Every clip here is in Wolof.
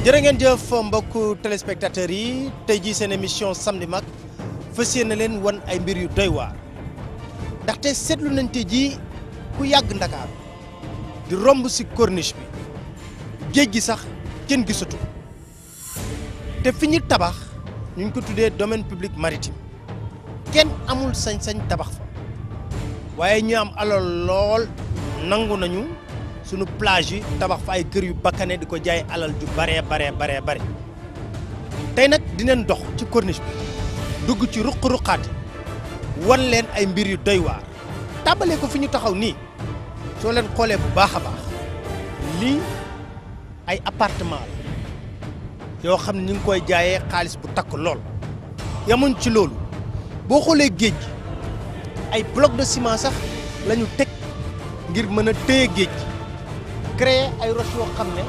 jërë ngeen jëf mbokku téléspectateurs yi tey jii seen émission samedi mag fas yéene leen wan ay mbir yu doy waar ndaxte seetlu nañ tey jii ku yàgg Ndakaar di romb ci corniche bi géej gi sax kenn gisatu te fi ñu tabax ñu ngi ko tuddee domaine public maritime kenn amul sañ-sañ tabax fa waaye ñu am alal lool nangu nañu sunu plage yi tabax fa ay kër yu bakkane di ko jaay alal ju bare tey nag dinañ dox ci corniche bi dugg ci ruq-ruqaat wan leen ay mbir yu doy waar tàmbalee ko fi ñu taxaw nii soo leen xoolee bu baax a baax lii ay appartement la yoo xam ne ñu ngi koy jaayee xaalis bu takk lool yamuñ ci loolu boo xoolee géej gi ay bloc de ciment sax la ñu teg ngir mën a téye géej gi créer ay roches yoo xam ne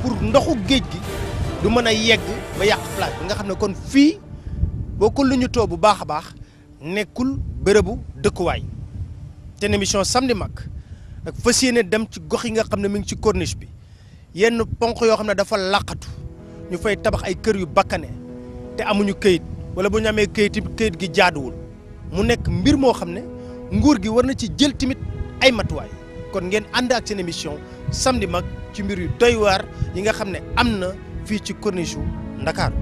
pour ndoxu géej gi du mën a yegg ba yàq plage bi nga xam ne kon fii boo ko lu ñu too bu baax a baax nekkul bërëbu dëkkuwaay te émission samedi mag ak fas yéene dem ci gox yi nga xam ne mi ngi ci corniche bi yenn ponk yoo xam ne dafa làqatu ñu fay tabax ay kër yu bakkane te amuñu këyit wala bu ñu amee këyit gi jaaduwul mu nekk mbir moo xam ne nguur gi war na ci jël tamit ay matuwaay kon ngeen ànd ak seen émission samedi mag ci mbir yu doy waar yi nga xam ne am na fii ci corniche u Ndakaaru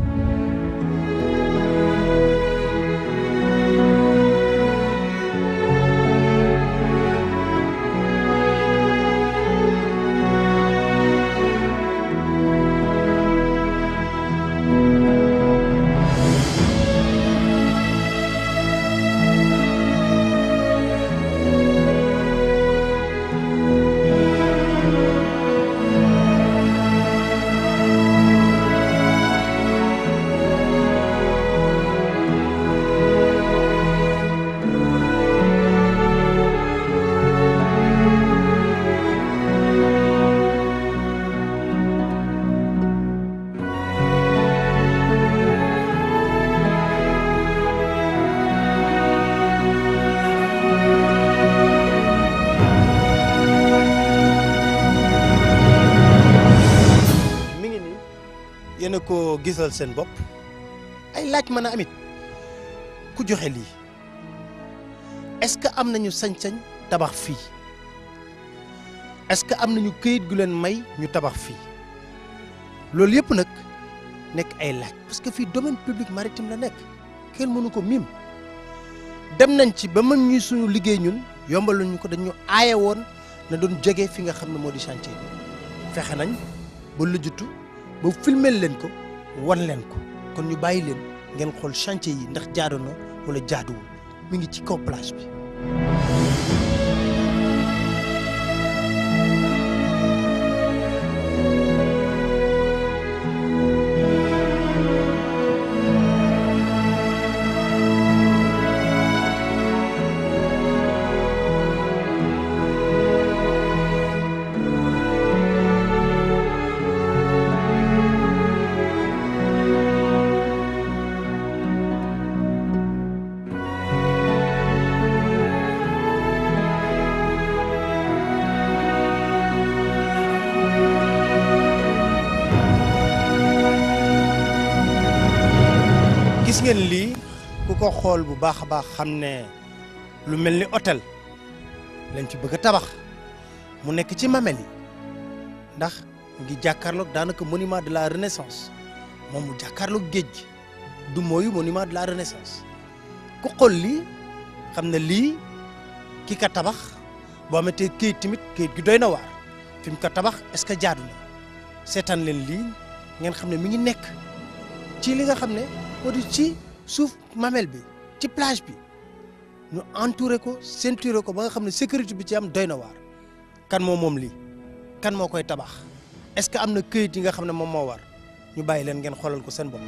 yéen a ko gisal seen bopp ay laaj mën a amit ku joxe lii est-ce que am nañu sañ-sañ tabax fii est-ce que am nañu këyit gu leen may ñu tabax fii loolu yëpp nag nekk ay laaj parce que fii domaine public maritime la nekk kenn mënu ko mim dem nañ ci ba mën ñuy suñu liggéey ñun yombal nañu ko dañu aaye woon na doon jógee fi nga xam ne moo di chantier bi fexe nañ ba lujjutu ba filmeel leen ko wan leen ko kon ñu bàyyi leen ngeen xool chantier yi ndax jaadu na wala jaaduwul mi ngi ci kaw plage bi. gis ngeen lii ku ko xool bu baax a baax xam ne lu mel ni hôtel lañ ci bëgg a tabax mu nekk ci Mamelles yi ndax ngi jàkkaarloog daanaka monument de la renaissance moom mu jàkkaarloog géej gi du mooyu monument de la renaissance ku xool lii xam ne lii ki ka tabax boo amatee këyit tamit këyit gi doy na waar fi mu ko tabax est-ce que jaadu na seetaan leen lii ngeen xam ne mi ngi nekk ci li nga xam ne moo di ci suuf Mamelles bi ci plage bi ñu entouré ko ceinturé ko ba nga xam ne sécurité bi ci am doy na waar kan moom lii kan moo koy tabax est-ce que am na këyit yi nga xam ne moom moo war ñu bàyyi leen ngeen xoolal ko seen bopp.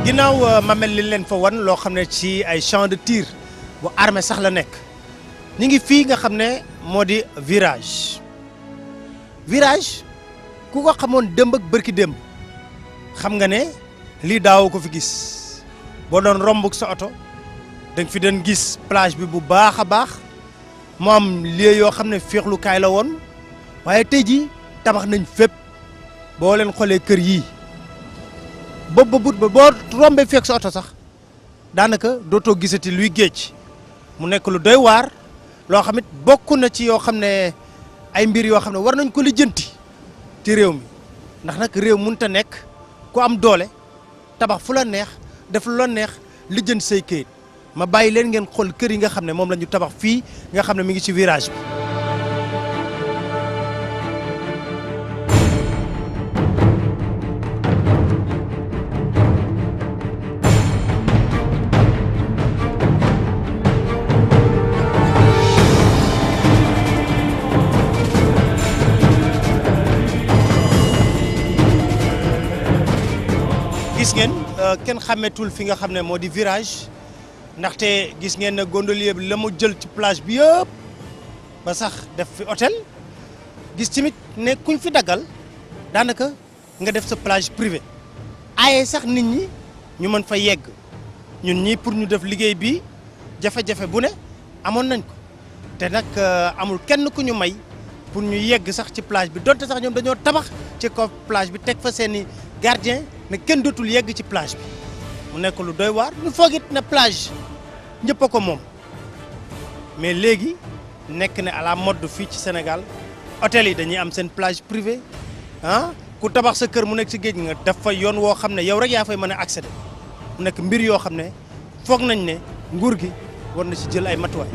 ginnaaw Mamel li leen fa wan loo xam ne ci ay champ de tir bu armée sax la nekk ñu ngi fii nga xam ne moo di virage ku ko xamoon démb ak bërki démb xam nga ne lii daaw ko fi gis boo doon romb sa oto da nga fi doon gis plage bi bu baax a baax mu am lieu yoo xam ne féexlukaay la woon waaye tey jii tabax nañ fépp boo leen xoolee kër yii boobu ba boo rombee fekk sa oto sax daanaka dootoo gisati luy géej mu nekk lu doy waar loo xam it bokk na ci yoo xam ne ay mbir yoo xam ne war nañ ko lijjanti ci réew mi ndax nag réew mënut a nekk ku am doole tabax fu la neex def lu la neex lijjanti say këyit ma bàyyi leen ngeen xool kër yi nga xam ne moom la ñu tabax fii nga xam ne mi ngi ci virage bi. gis ngeen kenn xàmmeetul fi nga xam ne moo di virage ndaxte gis ngeen ne gondolier bi la mu jël ci plage bi yëpp ba sax def fi hôtel gis tamit ne kuñ fi daggal daanaka nga def sa plage privée aaye sax nit ñi ñu mën fa yegg ñun ñii pour ñu def liggéey bi jafe-jafe bu ne amoon nañ ko te nag amul kenn ku ñu may pour ñu yegg sax ci plage bi donte sax ñoom dañoo tabax ci kaw plage bi teg fa seeni gardien ne kenn dootul yegg ci plage bi mu nekk lu doy waar ñu foog it ne plage ñëpp a ko moom mais léegi nekk ne à la mode fii ci Sénégal hôtel yi dañuy am seen plage privée ku tabax sa kër mu nekk ci géej nga def fa yoon woo xam ne yow rek yaa fay mën a accéder mu nekk mbir yoo xam ne foog nañ ne nguur gi war na ci jël ay matuwaay.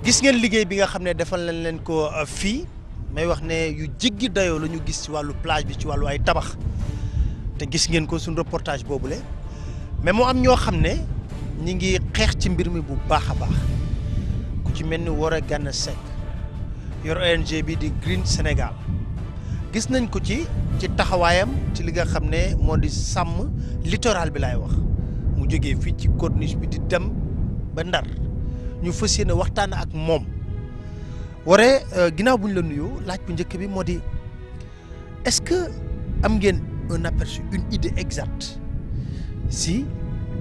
gis ngeen liggéey bi nga xam ne defal nañ leen ko fii may wax ne yu jéggi dayoo la ñu gis ci wàllu plage bi ci wàllu ay tabax te gis ngeen ko suñu reportage boobule mais moo am ñoo xam ne ñi ngi xeex ci mbir mi bu baax a baax ku ci mel ni Woré Gana Seck yor ONG bi di Green Sénégal gis nañ ko ci taxawaayam ci li nga xam ne moo di sàmm littoral bi laay wax mu jógee fii ci corniche bi di dem ba Ndar ñu fas yéene waxtaan ak moom Woré ginnaaw bu ñu la nuyu laaj bu njëkk bi moo di est-ce que am ngeen un aperçu une idée exacte si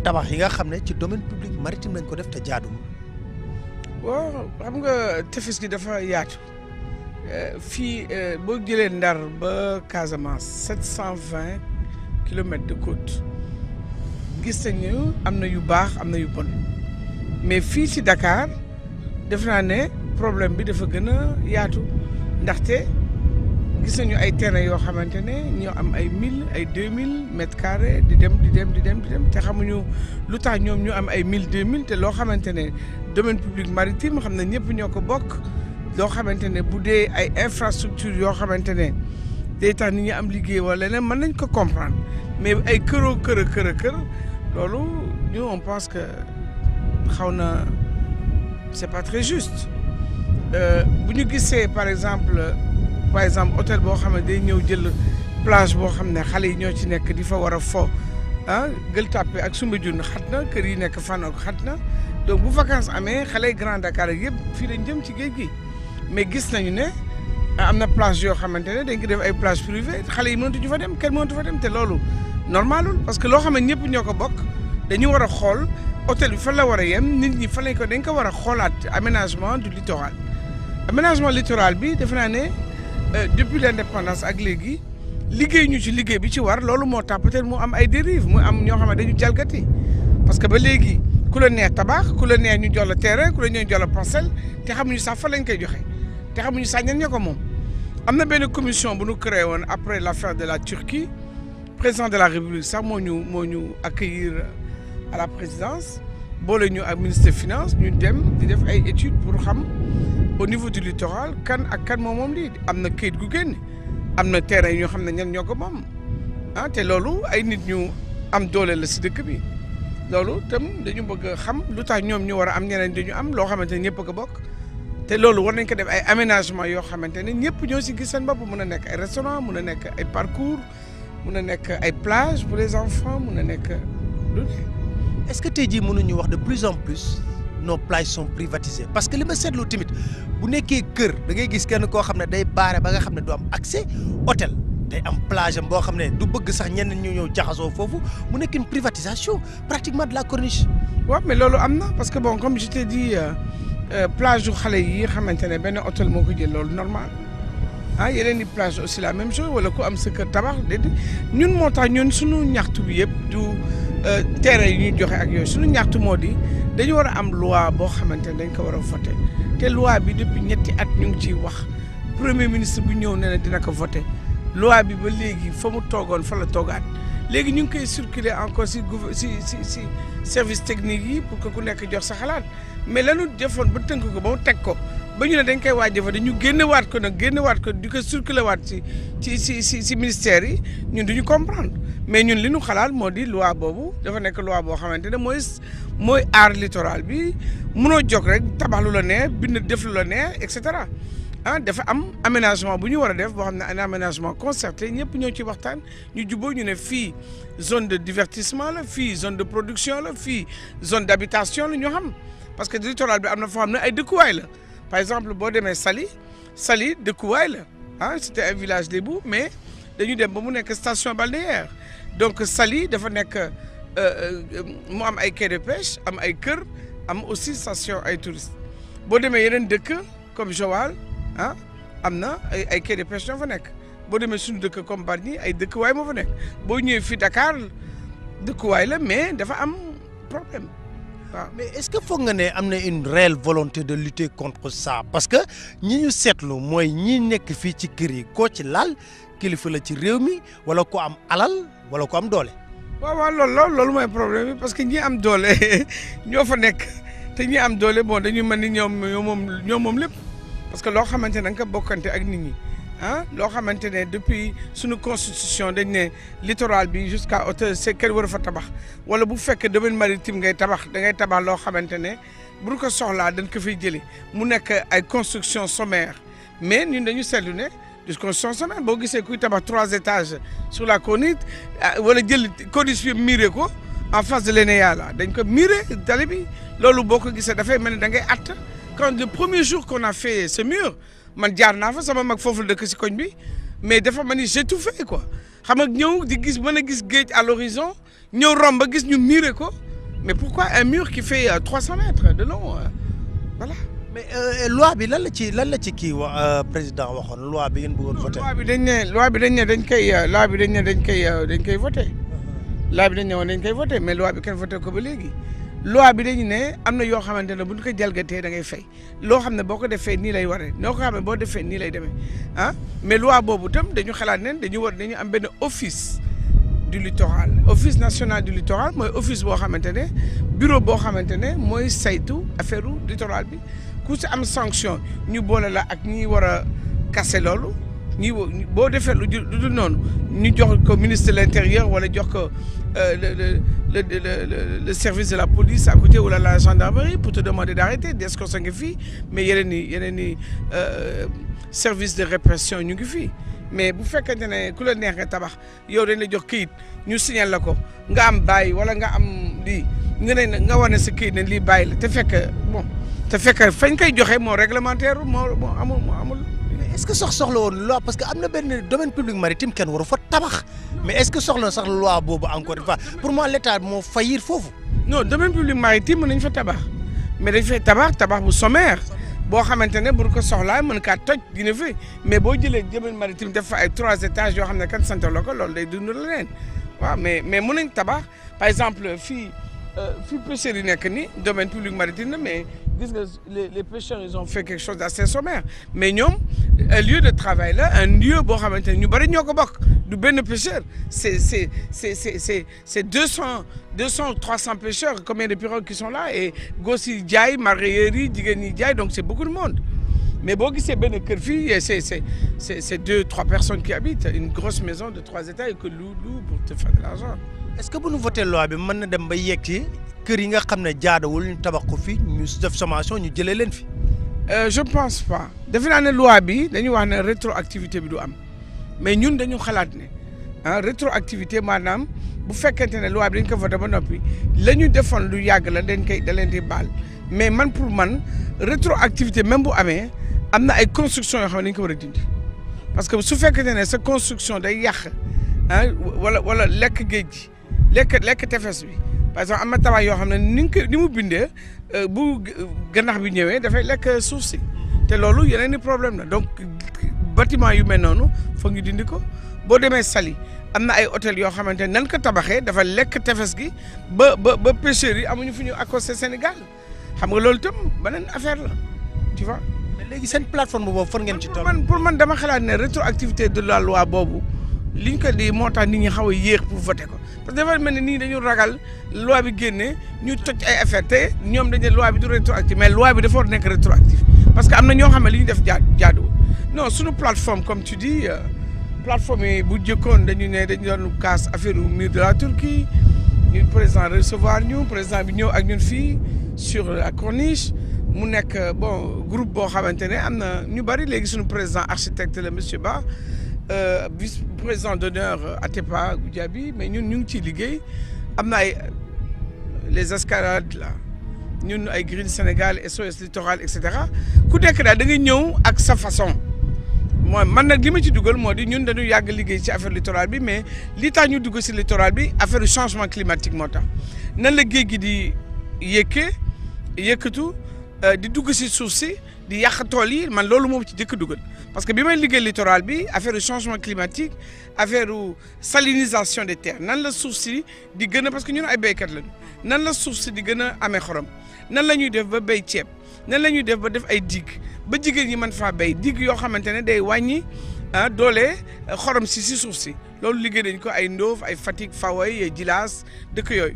tabax yi nga xam ne ci domaine public maritime lañ ko def te jaaduwul. waaw xam nga tefes gi dafa yaatu fii boo jëlee Ndar ba Casamance 720 kilomètres de côte gis nañu am na yu baax am na yu bon mais fii ci Dakar def naa ne problème bi dafa gën a yaatu ndaxte gis nañu ay terrain yoo xamante ne ñoo am ay 1000 ay 2000 mètres carrés di dem te xamuñu lu tax ñoom ñu am ay 1000 2000 te loo xamante ne domaine public maritime xam na ñëpp ñoo ko bokk loo xamante ne bu dee ay infrastructure yoo xamante ne day tax nit ñi am liggéey wala leneen mën nañ ko comprendre mais ay kër loolu ñu on pense que xaw na c'est pas très juste bu ñu gisee par exemple hôtel boo xam ne day ñëw jël plage boo xam ne xale yi ñoo ci nekk di fa war a fo Gueule Tapée ak Soumbédioune xat na kër yi nekk fan ak xat na donc bu vacances amee xale yi Grand Dakar yëpp fii lañ jëm ci géej gi mais gis nañu ne am na plage yoo xamante ne dañ ko def ay plage privée xale yi mënatuñu fa dem kenn mënatu fa dem te loolu normalul parce que loo xam ne ñëpp ñoo ko bokk dañu war a xool hôtel bi fan la war a yem nit ñi fan lañ ko dañ ko war a xoolaat aménagement du littoral aménagement littoral bi defe naa ne depuis l'indépendance ak léegi liggéey ñu ci liggéey bi ci war loolu moo tax peut-être mu am ay dérives mu am ñoo xam ne dañu jalgati parce que ba léegi ku la neex tabax ku la neex ñu jox la terrain ku la neex ñu jox la parcelle te xamuñu sax fan lañ koy joxe te xamuñu sax ñan ñoo ko moom. am na benn commission bu ñu créé woon après l'affaire de la Turquie président de la République sax moo ñu accueillir à la présidence boole ñu ak ministre des finances ñu dem di def ay études pour xam au niveau du littoral kan ak kan moom lii am na kayit gu génn am na terrain yi ñoo xam ne ñan ñoo ko moom te loolu ay nit ñu am doole la si dëkk bi loolu tam dañu bëgg a xam lu tax ñoom ñu war a am ñeneen dañu am loo xamante ne ñëpp a ko bokk te loolu war nañ ko def ay aménagement yoo xamante ne ñëpp ñoo si gis seen bopp mun a nekk ay restaurant mun a nekk ay parcours mun a nekk ay plage pour les enfants mun a nekk lu ne. est-ce que tey jii mënuñu wax de plus en plus nos plages sont privatisées parce que li ma seetlu tamit bu nekkee kër da ngay gis kenn koo xam ne day baare ba nga xam ne du am accès hôtel day am plage am boo xam ne du bëgg sax ñenn ñu ñëw jaxasoo foofu mu nekk une privatisation pratiquement de la corniche. waaw mais loolu am na parce que bon comme je t'ai dit plage yu xale yi xamante ne benn hôtel moo ko jël loolu normal yeneen i plage aussi la même chose wala ku am sa kër tabax déedéet ñun moo tax ñun suñu ñaxtu bi yëpp du terrain yi ñuy joxe ak yooyu suñu ñaxtu moo di dañu war a am loi boo xamante ne dañ ko war a voté te loi bi depuis ñetti at ñu ngi ciy wax premier ministre bu ñëw ne na dina ko voté loi bi ba léegi fa mu toogoon fa la toogaat léegi ñu ngi koy circuler encore si service technique yi pour que ku nekk jox sa xalaat mais lanu defoon ba tënk ko ba mu teg ko ba ñu ne dañ koy waaj a voté ñu génnewaat ko di ko circuler waat si ministère yi ñun duñu comprendre mais ñun li ñu xalaat moo di loi boobu dafa nekk loi boo xamante ne mooy aar littoral bi munoo jóg rek tabax lu la neex bind def lu la neex et cetera dafa am aménagement bu ñu war a def boo xam ne un aménagement concerté ñëpp ñoo ci waxtaan ñu jubóo ñu ne fii zone de divertissement la fii zone de production la fii zone d'habitation la ñu xam parce que littoral bi am na foo xam ne ay dëkkuwaay la par exemple boo demee Saly dëkkuwaay la c'était un village lébu mais dañu dem ba mu nekk station balnéaire donc Saly dafa nekk mu am ay quai de pêche am ay kër am aussi station ay touristes boo demee yeneen dëkk comme Joal am na ay quai de pêche ñoo fa nekk boo demee suñu dëkk comme Bargny ay dëkkuwaay moo fa nekk boo ñëwee fii Dakar dëkkuwaay la mais dafa am problème waaw. mais est-ce que foog nga ne am na une réelle volonté de lutter contre ça parce que ñi ñu seetlu mooy ñi nekk fii ci kër yi koo ci laal kilifa la ci réew mi wala ko am alal wala ko am doole. waaw loolu mooy problème bi parce que ñi am doole ñoo fa nekk te ñi am doole bon dañu mel ni ñoom moom lépp. parce que loo xamante ne da nga ko bokkante ak nit ñi loo xamante ne depuis suñu constitution dañ ne littoral bi jusqu'à hauteur c'est kenn war a fa tabax wala bu fekkee domaine maritime ngay tabax da ngay tabax loo xamante ne bu ñu ko soxlaa dañ ko fiy jëlee mu nekk ay construction sommaire mais ñun dañu seetlu ne construction sommaire boo gisee kuy tabax 3 étages sur la corniche wala jël corniche bi miiré ko en face de l'ENEA là dañ ko miiré tali bi loolu boo ko gisee dafay mel ni da ngay att quand le premier jour qu'on a fait ce mur man jaar naa fa sama mag foofu la dëkk si koñ bi mais dafa ma ni j'ai tout fait quoi xam nga ñëw di gis mën a gis géej à l'horizon ñëw romb ba gis ñu miiré ko mais pourquoi un mur qui fait 300 mètres de long voilà. mais loi bi lan la ci kii président waxoon loi bi ngeen bëggoon voté. loi bi dañ ne dañ koy voté. loi bi dañ ne woon dañ koy voté mais loi bi kenn voté ko ba léegi. loi bi dañu ne am na yoo xamante ne bu ñu ko jalgatee da ngay fay loo xam ne boo ko defee nii lay waree noo ko xam ne boo defee nii lay demee ah mais loi boobu itam dañu xalaat ne dañu am benn office du littoral office national du littoral mooy office boo xamante ne bureau boo xamante ne mooy saytu affaire littoral bi ku si am sanction ñu boole la ak ñi war a kase loolu ñi boo defee lu dul noonu ñu jox ko ministre de l'intérieur wala jox ko le service de la police à côté wala la gendarmerie pour te demander d'arrêter des ko sa ngi fii mais yeneen i service de répression ñu ngi fii mais bu fekkente ne ku la neex nga tabax yow dañ la jox këyit ñu signal la ko nga am bàyyi wala nga am lii nga wane sa këyit ne lii bàyyi la te fekk fañ koy joxe moo réglementaire moo amul. est-ce que soxla woon loi parce que am na benn domaine public maritime kenn waru fa tabax mais est-ce que soxla na sax loi boobu encore une fois pour moi l'état moo faillir foofu. non domaine public maritime mën nañ fa tabax mais dañ fay tabax bu sommaire boo xamante ne bu ko soxlaa mën kaa toj dina fi mais boo jëlee domaine maritime def fa ay 3 étages yoo xam ne kan sant la ko loolu day dund leneen waaw mais mën nañ tabax par exemple fii pêcheurs yi nekk ni domaine public maritime la mais gis nga les pêcheurs ils ont fait quelque chose d'assez sommaire mais ñoom un lieu de travail la un lieu boo xamante ne ñu bari ñoo ko bokk du benn pêcheur c'est 200 300 pêcheurs combien de pirogues qui sont là et gos yi jaay mareyeurs yi jigéen ñi jaay donc c'est beaucoup de monde mais boo gisee benn kër fii c'est 2-3 personnes qui habitent une grosse maison de 3 étages et que louent pour te faire de l'argent. est-ce que bu ñu voté loi bi mën na dem ba yegg ci kër yi nga xam ne jaadawul ñu tabax ko fi ñu def sommation ñu jëlee leen fi. je pense pas defe naa ne loi bi dañuy wax ne rétroactivité bi du am mais ñun dañu xalaat ne rétroactivité maanaam bu fekkente ne loi bi dañ ko voté ba noppi la ñu defoon lu yàgg la da leen di baal mais man pour man rétroactivité même bu amee am na ay construction yoo xam ne dañu ko war a dindi parce que su fekkente ne sa construction day yàq wala lekk géej gi lekk tefes bi par exemple am na tabax yoo xam ne ni mu bindee bu gànnax bi ñëwee dafay lekk suuf si te loolu yeneen i problème la donc bâtiment yu mel noonu foog ñu dindi ko boo demee Saly am na ay hôtel yoo xamante ne nan ko tabaxee dafa lekk tefes gi ba pêcheurs yi amuñu fu ñu accosté Sénégal xam nga loolu itam beneen affaire la tu vois. mais léegi seen plateforme boobu fan ngeen ci toll. pour man dama xalaat ne rétroactivité de la loi boobu liñ ko di moo tax nit ñi xaw a yéex pour voter ko parce que dafa mel ne nii dañu ragal loi bi génne ñu toj ay affaire te ñoom dañu ne loi bi du rétroactive mais loi bi dafa war nekk rétroactive parce que am na ñoo xam ne li ñu def jaaduwul non suñu plateforme comme tu dis plateforme yi bu jëkkoon dañu doon kaas affaire mur de la Turquie ñu président recevoir ñu président bi ñëw ak ñun fii sur la corniche mu nekk groupe boo xamante ne am na ñu bari léegi suñu président architecte la monsieur Ba vice-président d'honneur Atepa Goudiaby mais ñun ñu ngi ciy liggéey am na ay les escalades là ñun ay Green Sénégal SOS littoral et cetera ku nekk daal da nga ñëw ak sa façon mooy man nag li ma ci dugal moo di ñun dañu yàgg liggéey ci affaire littoral bi mais li tax ñu dugg ci littoral bi affaire changement climatique moo tax nan la géej gi di yëkkatu di dugg ci suuf si di yàq tool yi man loolu moom ci jëkk dugal parce que bi may liggéey littoral bi affaire changement climatique affaire salinisation des terres nan la suuf si di gën a parce que ñun ay béykat lañu nan la suuf si di gën a amee xorom nan la ñuy def ba béy ceeb nan la ñuy def ba def ay digue ba jigéen ñi mën faa béy digue yoo xamante ne day wàññi doole xorom si suuf si loolu liggéey nañ ko ay Ndoof ay Fatick Fawoy Djilass dëkk yooyu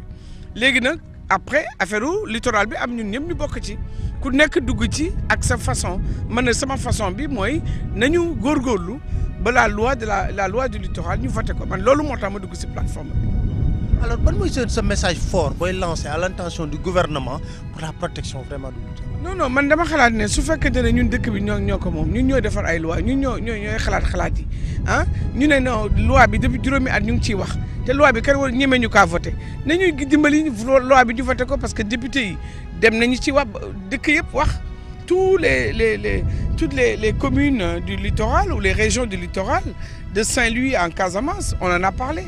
léegi nag après affaire littoral bi am ñun ñëpp ñu bokk ci ku nekk dugg ci ak sa façon man ne sama façon bi mooy nañu góorgóorlu ba la loi du littoral ñu voté ko man loolu moo tax ma dugg ci plateforme bi. alors ban mooy sa message fort booy lancé à l'intention du gouvernement pour la protection vraiment du littoral. non man dama xalaat ne su fekkente ne ñun dëkk bi ñoo ko moom ñun ñooy defar ay loi ñun ñooy xalaat yi ñu ne non loi bi depuis juróomi at ñu ngi ciy wax te loi bi kan war ñeme ñu kaa voté nañuy dimbali loi bi ñu voté ko parce que député yi dem nañu ci wax dëkk yëpp wax toutes les communes du littoral ou les régions du littoral de Saint-Louis en Casamance on en a parlé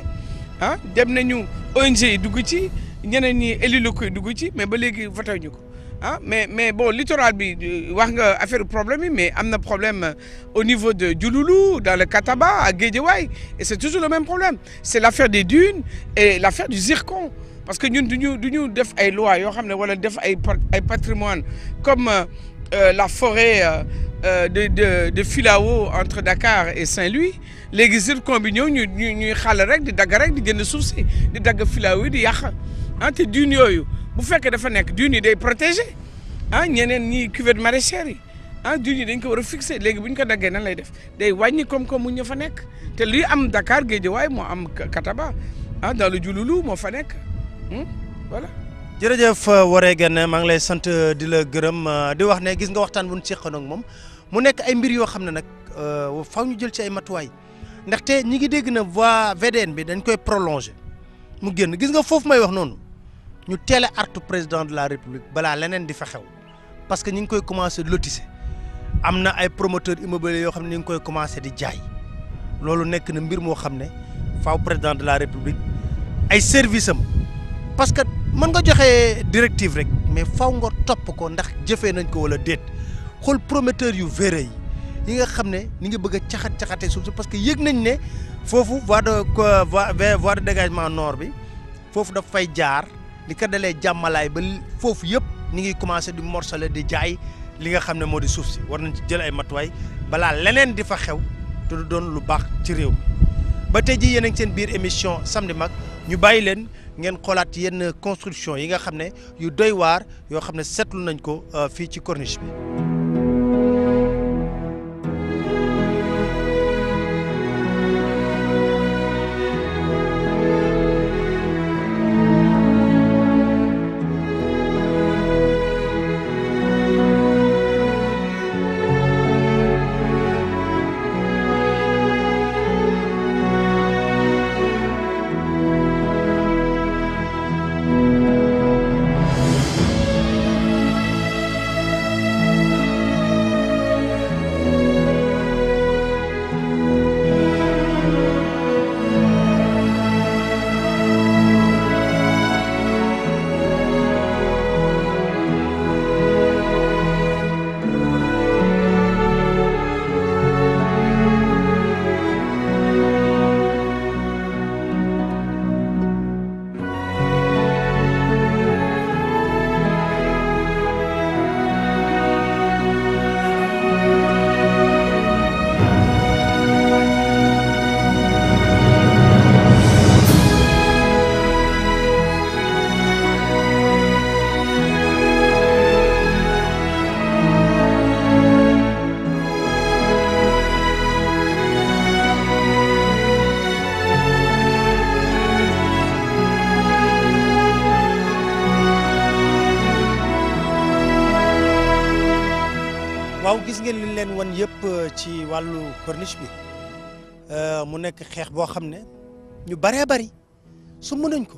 dem nañu ONG yi dugg ci ñeneen ñi élu locaux dugg ci mais ba léegi voté ñu ko ah mais bon littoral bi wax nga affaire problème yi mais am na problème au niveau de Diouloulou dans le Kataba à Guédiawaye et c'est toujours le même problème c'est l'affaire des dunes et l'affaire du zircon parce que ñun duñu def ay loi yoo xam ne wala def ay patrimoine comme la forêt de Filao entre Dakar et Saint-Louis léegi zircon bi ñëw ñuy xàll rek di dagg rek di génn suuf si di dagg Filao yi di yàq ah te dunes yooyu bu fekkee dafa nekk dunes yi day protégé ah ñeneen ñi cuvette maraîchère yi ah dunes yi dañ ko war a fixé léegi bu ñu ko daggee nan lay def day wàññi koom-koom mu ñu fa nekk te li am Dakar Guédiawaye moo am Kataba ah dans le Diouloulou moo fa nekk voilà. jërëjëf Woré Gane maa ngi lay sant di la gërëm di wax ne gis nga waxtaan bu ñu seqoon ak moom mu nekk ay mbir yoo xam ne nag faaw ñu jël ci ay matuwaay ndaxte ñi ngi dégg na voie VDN bi dañ koy prolonger mu génn gis nga foofu may wax noonu ñu teel a artu président de la république balaa leneen di fa xew parce que ñi ngi koy commencé lotisser am na ay promoteurs immobiliers yoo xam ne ñi ngi koy commencé di jaay loolu nekk na mbir moo xam ne faaw président de la république ay services am parce que mën nga joxe directive rek mais faw nga topp ko ndax jëfee nañ ko wala déet xool promoteur yu véreux yi nga xam ne ni nga bëgg a caxatee suuf si parce que yëg nañ ne foofu voie de dégagement nord bi foofu daf fay jaar li ko dalee jàmmalaay ba foofu yëpp ni ngi commencé di morcelé di jaay li nga xam ne moo di suuf si war nañ ci jël ay matuwaay balaa leneen di fa xew te du doon lu baax ci réew mi ba tey jii yéen a ngi seen biir émission Samedi Mag ñu bàyyi leen ngeen xoolaat yenn construction yi nga xam ne yu doy waar yoo xam ne seetlu nañ ko fii ci corniche bi. waaw gis ngeen li leen wan yëpp ci wàllu corniche bi mu nekk xeex boo xam ne ñu bëree bëri su mënuñ ko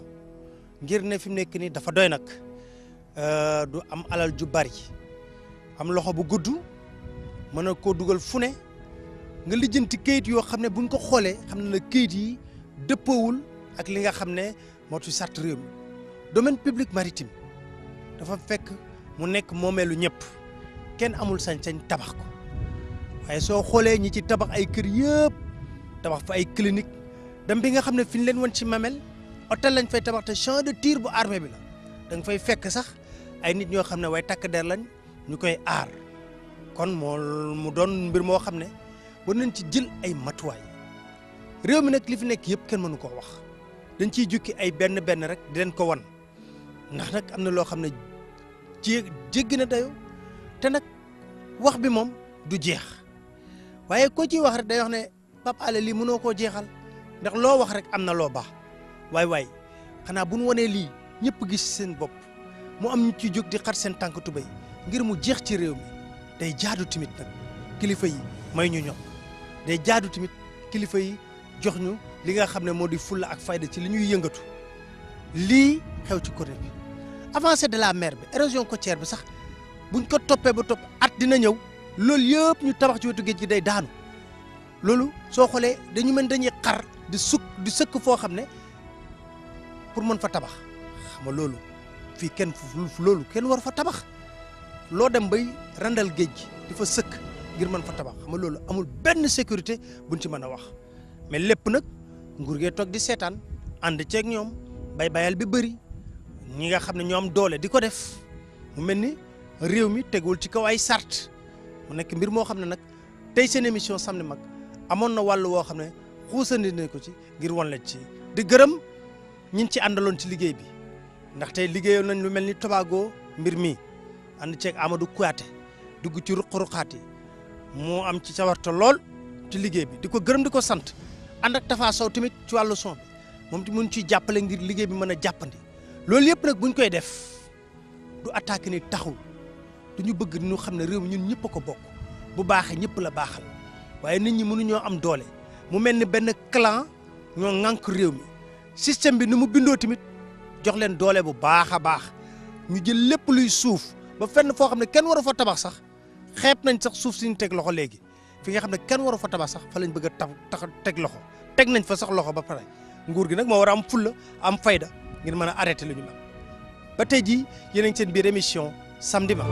ngir ne fi mu nekk nii dafa doy nag du am alal ju bari am loxo bu gudd mën a koo dugal fu ne nga lijjanti kayit yoo xam ne buñ ko xoolee xam ne kayit yi dëppoowul ak li nga xam ne moo ci sart réew mi domaine public maritime dafa fekk mu nekk moomeelu ñëpp kenn amul sañ-sañ tabax ko waaye soo xoolee ñi ci tabax ay kër yëpp tabax fa ay clinique dem bi nga xam ne fi ñu leen woon ci Mamel hôtel lañ fay tabax te champ de tir bu armée bi la da nga fay fekk sax ay nit ñoo xam ne way takk der lañ ñu koy aar kon mu doon mbir moo xam ne war nañ ci jël ay matuwaay réew mi nag li fi nekk yëpp kenn mënu koo wax dañ ciy jukki ay benn rek di leen ko wan ndax nag am na loo xam ne jéggi na dayoo te nag wax bi moom du jeex waaye koo ciy wax rek day wax ne Pape Alé lii mënoo koo jeexal ndax loo wax rek am na loo baax waay xanaa bu nu wanee lii ñëpp gis seen bopp mu am ñu ci jóg di xar seen tànk tubéy ngir mu jeex ci réew mi day jaadu tamit nag kilifa yi may ñu ñoom day jaadu tamit kilifa yi jox ñu li nga xam ne moo di fulla ak fayda ci li ñuy yëngatu lii xew ci côté bi avancée de la mer bi érosion côtière bi sax buñ ko toppee ba topp at dina ñëw loolu yëpp ñu tabax ci wetu géej gi day daanu loolu soo xoolee dañuy xar di sëkk foo xam ne pour mën fa tabax xam nga loolu fii kenn loolu kenn war fa tabax loo dem bay randal géej gi di fa sëkk ngir mën fa tabax xam nga loolu amul benn sécurité buñ ci mën a wax mais lépp nag nguur gee toog di seetaan ànd ceeg ñoom bayal bi bëri ñi nga xam ne ñoo am doole di ko def mu mel ni réew mi tegul ci kaw ay sart mu nekk mbir moo xam ne nag tey seen émission Samedi Mag amoon na wàll woo xam ne xuusandi nañ ko ci ngir wan leen ci di gërëm ñin ci àndaloon ci liggéey bi ndax tey liggéeyoon nañ lu mel ni Tobago mbir mi ànd ceeg Amadou Kouyaté dugg ci ruq-ruqaat yi moo am ci sawarte lool ci liggéey bi di ko gërëm di ko sant ànd ak Tafa Sow tamit ci wàllu son bi moom ti mun ciy jàppale ngir liggéey bi mën a jàppandi loolu yëpp nag buñ koy def du attaqué ni taxul du ñu bëgg ñu xam ne réew mi ñun ñëpp a ko bokk bu baaxee ñëpp la baaxal waaye nit ñi mënuñoo am doole mu mel ni benn clan ñoo ŋànk réew mi système bi ni mu bindoo tamit jox leen doole bu baax a baax ñu jël lépp luy suuf ba fenn foo xam ne kenn waru fa tabax sax xeeb nañ sax suuf si ñu teg loxo léegi fi nga xam ne kenn waru fa tabax sax fa lañ bëgg a tax teg loxo teg nañ fa sax loxo ba pare nguur gi nag moo war a am fulla am fayda ngir mën a arrêté lu ñu mel ba tey jii yéen a ngi seen biir émission Samedi Mag.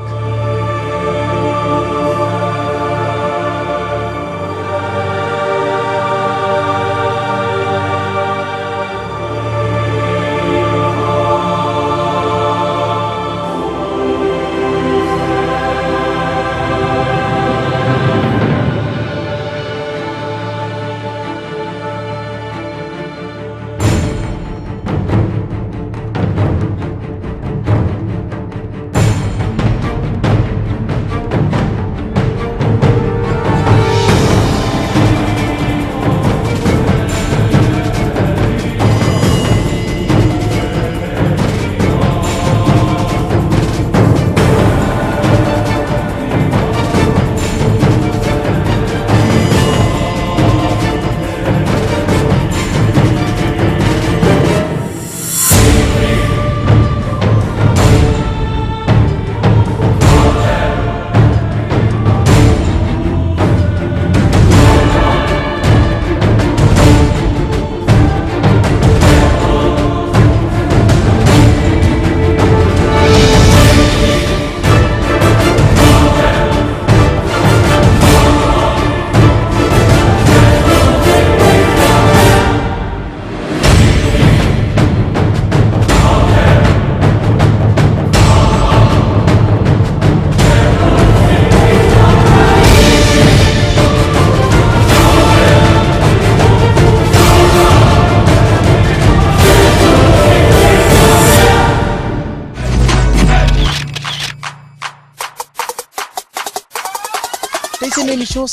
tey seen émission